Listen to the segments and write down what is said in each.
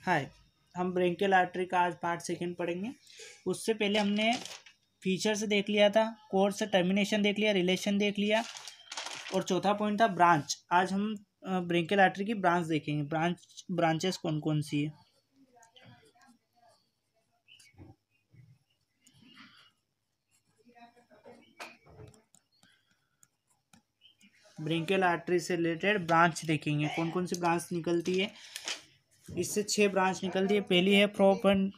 हाय, हम branchial artery का आज पार्ट सेकंड पढ़ेंगे। उससे पहले हमने फीचर्स देख लिया था, कोर्स टर्मिनेशन देख लिया, रिलेशन देख लिया और चौथा पॉइंट था ब्रांच। आज हम ब्रेंकियल आर्टरी की ब्रांच देखेंगे। ब्रांचेस कौन कौन सी है। ब्रेंकियल आर्टरी से रिलेटेड ब्रांच देखेंगे, कौन कौन सी ब्रांच निकलती है। इससे 6 ब्रांच निकलती है। पहली है profunda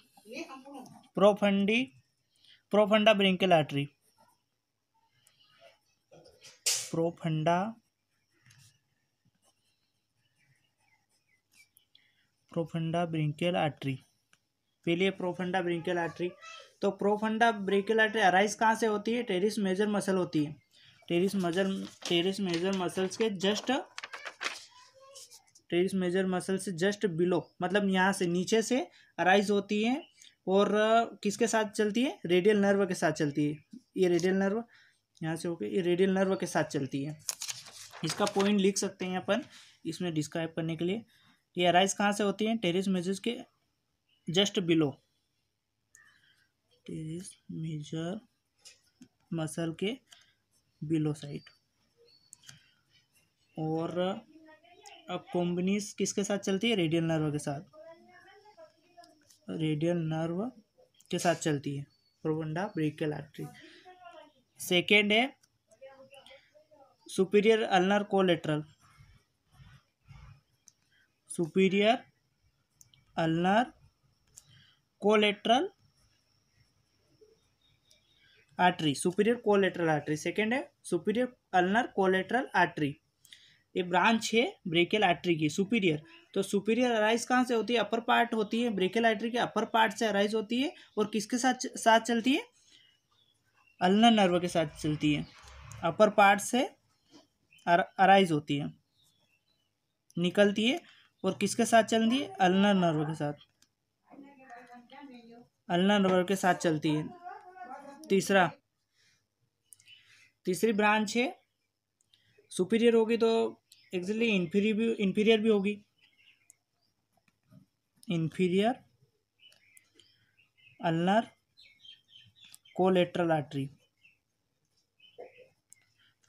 branchial artery. Profunda branchial artery पहली है प्रोफंडा ब्रेंकियल आर्टरी। तो प्रोफंडा ब्रेंकियल आर्टरी अराइज कहाँ से होती है? टेरिस मेजर मसल होती है। टेरिस मेजर मसल से जस्ट बिलो, मतलब यहाँ से नीचे से अराइज होती है और किसके साथ चलती है? रेडियल नर्व के साथ चलती है। ये रेडियल नर्व यहाँ से होकर ये रेडियल नर्व के साथ चलती है। इसका पॉइंट लिख सकते हैं अपन इसमें डिस्क्राइब करने के लिए। ये अराइज कहाँ से होती है? टेरिस मेजर के just below, teres major muscle के बिलो साइड। और अब कॉम्बिनीज किसके साथ चलती है? रेडियल नर्व के साथ चलती है प्रोफंडा ब्रेंकियल आर्टरी। सेकेंड है superior ulnar collateral artery. Superior collateral artery second है सुपीरियर अल्नर कोलेटरल आर्टरी। ये ब्रांच है ब्रेंकियल आर्टरी की सुपीरियर। तो सुपीरियर अराइज कहाँ से होती है? अपर पार्ट होती है, ब्रेंकियल आर्टरी के अपर पार्ट से अराइज होती है और किसके साथ चलती है? अल्नर नर्व के साथ चलती है। अपर पार्ट से अराइज होती है, निकलती है और किसके साथ चलती है? अल्नर नर्व के साथ चलती है। तीसरी ब्रांच है सुपीरियर होगी तो एक्चुअली इंफीरियर भी होगी। Inferior ulnar collateral artery.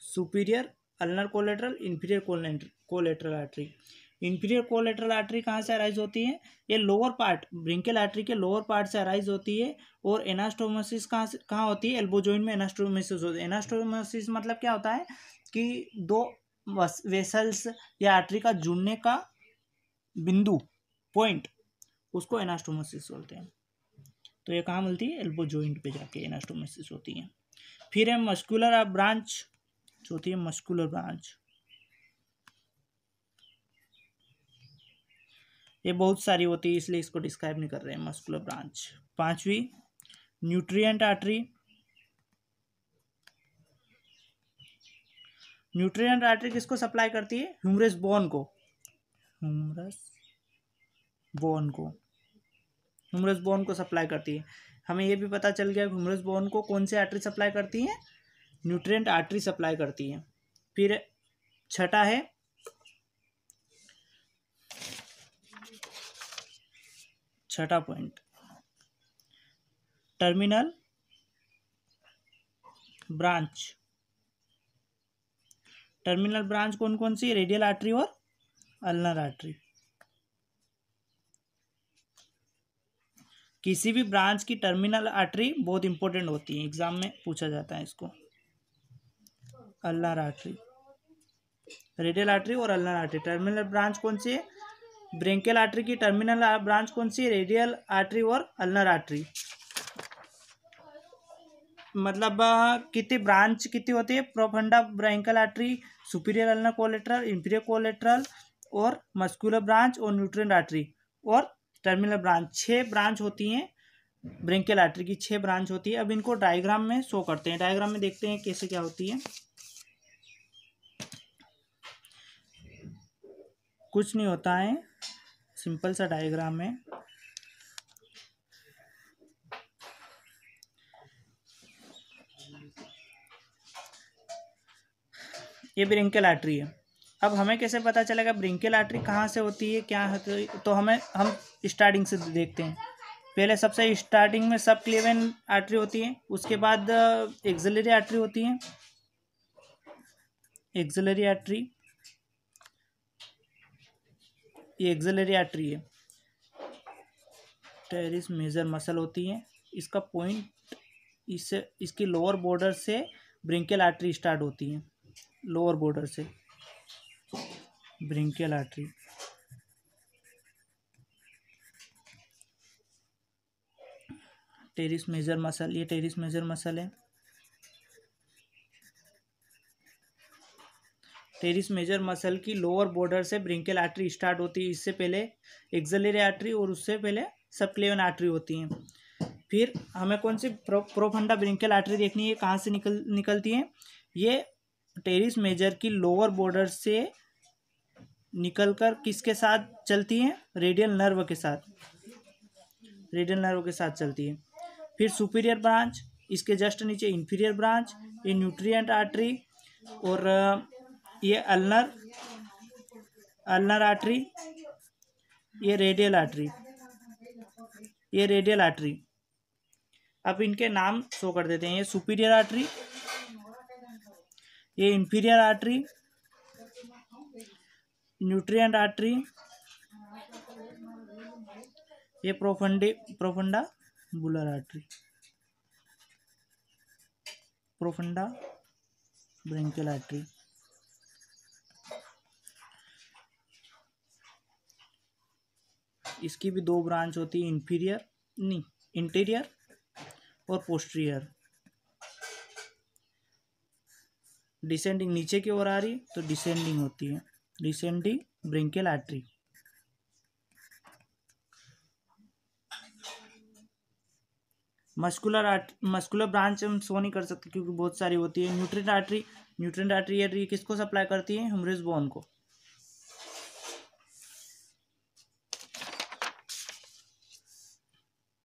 Superior ulnar collateral, inferior collateral artery. Inferior collateral artery कहाँ से अराइज होती है? ये लोअर पार्ट ब्रेंकियल आर्टरी के लोअर पार्ट से अराइज होती है। और एनास्टोमोसिस कहाँ होती है? एल्बो जॉइंट में एनास्टोमोसिस होती है। एनास्टोमोसिस मतलब क्या होता है कि दो वेसल्स या आर्टरी का जुड़ने का बिंदु, पॉइंट, उसको एनास्टोमोसिस बोलते हैं। तो ये कहाँ मिलती है? एल्बो जॉइंट पे जाके एनास्टोमोसिस होती है। फिर है मस्कुलर ब्रांच, चौथी है मस्कुलर ब्रांच। ये बहुत सारी होती है इसलिए इसको डिस्क्राइब नहीं कर रहे हैं। Muscular branch. पांचवी न्यूट्रिएंट आर्टरी। न्यूट्रिएंट आर्टरी किसको सप्लाई करती है? ह्यूमरस बोन को। ह्यूमरस बोन को सप्लाई करती है। हमें ये भी पता चल गया ह्यूमरस बोन को कौन सी आर्टरी सप्लाई करती है? न्यूट्रिएंट आर्टरी सप्लाई करती है। फिर छठा है छठा point terminal branch. Terminal branch कौन कौन सी? रेडियल आर्टरी और अल्नर आर्टरी। किसी भी ब्रांच की टर्मिनल आर्टरी बहुत इंपॉर्टेंट होती है, एग्जाम में पूछा जाता है इसको। अल्नर आर्टरी, रेडियल आर्टरी और अल्नर आर्टरी। टर्मिनल ब्रांच कौन सी है? ब्रेंकियल आर्टरी की टर्मिनल ब्रांच कौन सी है? रेडियल आर्टरी और अल्नर आर्टरी। मतलब कितनी होती है? Profunda branchial artery, superior ulnar collateral, inferior collateral और मस्कुलर ब्रांच और न्यूट्रिएंट आर्टरी और टर्मिनल ब्रांच। 6 ब्रांच होती हैं ब्रेंकियल आर्टरी की, 6 ब्रांच होती है। अब इनको डायग्राम में शो करते हैं। डायग्राम में देखते हैं कैसे क्या होती है। कुछ नहीं होता है, सिंपल सा डायग्राम है। ये ब्रेंकियल आर्टरी है। अब हमें कैसे पता चलेगा ब्रिंकियल आर्टरी कहाँ से होती है, क्या है? तो हम स्टार्टिंग से देखते हैं। पहले सबसे स्टार्टिंग में सब क्लेवेन आर्टरी होती है, उसके बाद एक्सिलरी आर्टरी होती है। एक्सिलरी आर्टरी, ये एक्सिलरी आर्टरी है। टेरिस मेजर मसल होती है, इसका पॉइंट इससे इसकी लोअर बॉर्डर से ब्रिंकियल आर्टरी स्टार्ट होती है, लोअर बॉर्डर से ब्रिंकियल आर्टरी। टेरिस मेजर मसल, ये टेरिस मेजर मसल है। टेरिस मेजर मसल की लोअर बॉर्डर से ब्रिंकियल आर्टरी स्टार्ट होती है, इससे पहले एक्सिलरी आर्टरी और उससे पहले सबक्लेवियन आर्टरी होती हैं। फिर हमें कौन सी प्रोफंडा ब्रिंकियल आर्टरी देखनी है, कहाँ से निकलती है? ये टेरिस मेजर की लोअर बॉर्डर से निकलकर किसके साथ चलती है? रेडियल नर्व के साथ, रेडियल नर्व के साथ चलती है। फिर सुपीरियर ब्रांच, इसके जस्ट नीचे इंफीरियर ब्रांच, ये न्यूट्रिएंट आर्टरी, और ये अल्नर आर्टरी, ये रेडियल आर्टरी, ये रेडियल आर्टरी। अब इनके नाम शो कर देते हैं। ये सुपीरियर आर्टरी, ये इंफीरियर आर्टरी, न्यूट्रिएंट आर्टरी, ये प्रोफंडा बुलर आर्टरी, प्रोफंडा ब्रिंकियल आर्टरी। इसकी भी दो ब्रांच होती है, इंटीरियर और पोस्टीरियर। डिसेंडिंग नीचे की ओर आ रही तो डिसेंडिंग होती है, डिसेंडिंग ब्रिंकियल आर्टरी। मस्कुलर ब्रांच हम शो नहीं कर सकते क्योंकि बहुत सारी होती है। न्यूट्रिएंट आर्टरी, ये किसको सप्लाई करती है? ह्यूमरस बोन को।